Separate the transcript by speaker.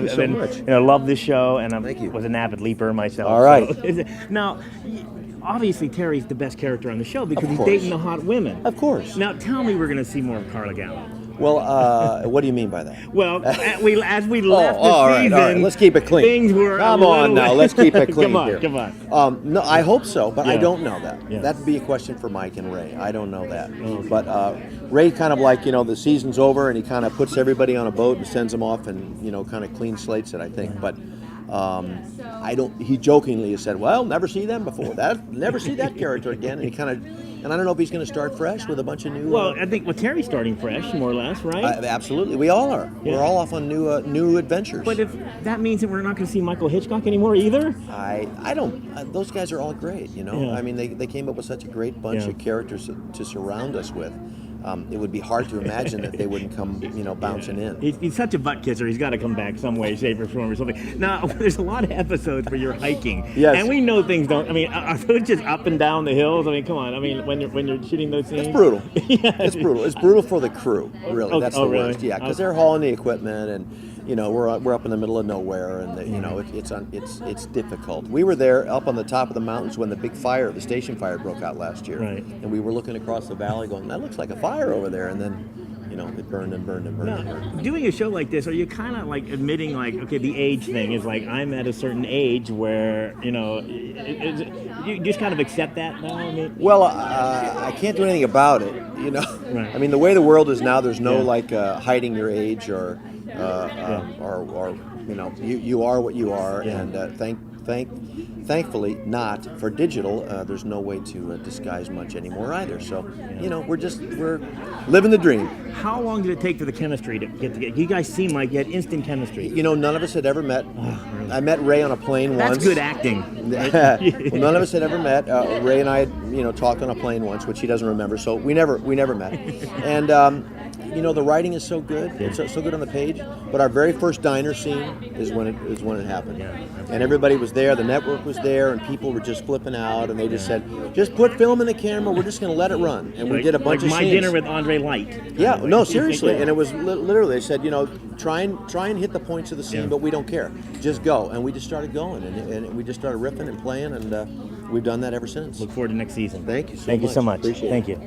Speaker 1: Thank you so much. Love this show, and I was an avid leaper myself.
Speaker 2: All right.
Speaker 1: So. Now, obviously, Terry's the best character on the show because he's
Speaker 2: course.
Speaker 1: dating the hot women.
Speaker 2: Of course.
Speaker 1: Now, tell me we're going to see more of Carla Gallo.
Speaker 2: Well, what do you mean by that?
Speaker 1: Well, as we left the season,
Speaker 2: all right, let's keep it clean.
Speaker 1: Things were
Speaker 2: Come on now, let's keep it clean here.
Speaker 1: Come on.
Speaker 2: No, I hope so, but I don't know that.
Speaker 1: Yeah.
Speaker 2: That'd be a question for Mike and Ray. I don't know that.
Speaker 1: Okay.
Speaker 2: But Ray kind of like, the season's over and he kind of puts everybody on a boat and sends them off and, kind of clean slates it, I think. But he jokingly has said, well, never see them before. Never see that character again. And I don't know if he's going to start fresh with a bunch of new...
Speaker 1: Well, I think Terry's starting fresh, more or less, right?
Speaker 2: Absolutely. We all are.
Speaker 1: Yeah.
Speaker 2: We're all off on new adventures.
Speaker 1: But if that means that we're not going to see Michael Hitchcock anymore either?
Speaker 2: I don't... those guys are all great,
Speaker 1: Yeah.
Speaker 2: I mean, they came up with such a great bunch of characters to surround us with. It would be hard to imagine that they wouldn't come, bouncing in.
Speaker 1: He's such a butt kisser. He's got to come back some way, shape, or form, or something. Now, there's a lot of episodes where you're hiking,
Speaker 2: yes.
Speaker 1: and we know things don't. I mean, are those just up and down the hills? I mean, come on. I mean, when you're shooting those scenes,
Speaker 2: it's brutal.
Speaker 1: Yeah.
Speaker 2: It's brutal. It's brutal for the crew. Really, that's the worst.
Speaker 1: Really?
Speaker 2: Yeah, because they're hauling the equipment, and we're up in the middle of nowhere, and it's difficult. We were there up on the top of the mountains when the big fire, the station fire, broke out last year,
Speaker 1: right.
Speaker 2: And we were looking across the valley, going, "That looks like a fire over there," and then. It burned and burned and burned.
Speaker 1: Now,
Speaker 2: and burned.
Speaker 1: doing a show like this, are you kind of like admitting, like, okay, the age thing is like I'm at a certain age where you just kind of accept that now? I mean,
Speaker 2: well, I can't do anything about it.
Speaker 1: Right.
Speaker 2: I mean, the way the world is now, there's no hiding your age or you are what you are, and thankfully not for digital. There's no way to disguise much anymore either. So we're living the dream.
Speaker 1: How long did it take for the chemistry to get together? You guys seem like you had instant chemistry.
Speaker 2: None of us had ever met.
Speaker 1: Oh, really?
Speaker 2: I met Ray on a plane once.
Speaker 1: That's good acting.
Speaker 2: Well, none of us had ever met. Ray and I had, talked on a plane once, which he doesn't remember. So we never met. And the writing is so good.
Speaker 1: Yeah.
Speaker 2: It's so good on the page. But our very first diner scene is when it happened.
Speaker 1: Yeah,
Speaker 2: and everybody was there. The network was there, and people were just flipping out. And they just said, "Just put film in the camera. We're just going to let it run." And we did a bunch of
Speaker 1: My
Speaker 2: scenes.
Speaker 1: Dinner with Andre Light.
Speaker 2: Yeah, no, seriously. And it was literally, they said, try and hit the points of the scene, but we don't care. Just go. And we just started going, and we just started riffing and playing, and we've done that ever since.
Speaker 1: Look forward to next season.
Speaker 2: Thank you so much.
Speaker 1: Thank you so much.
Speaker 2: Appreciate it.
Speaker 1: Thank you.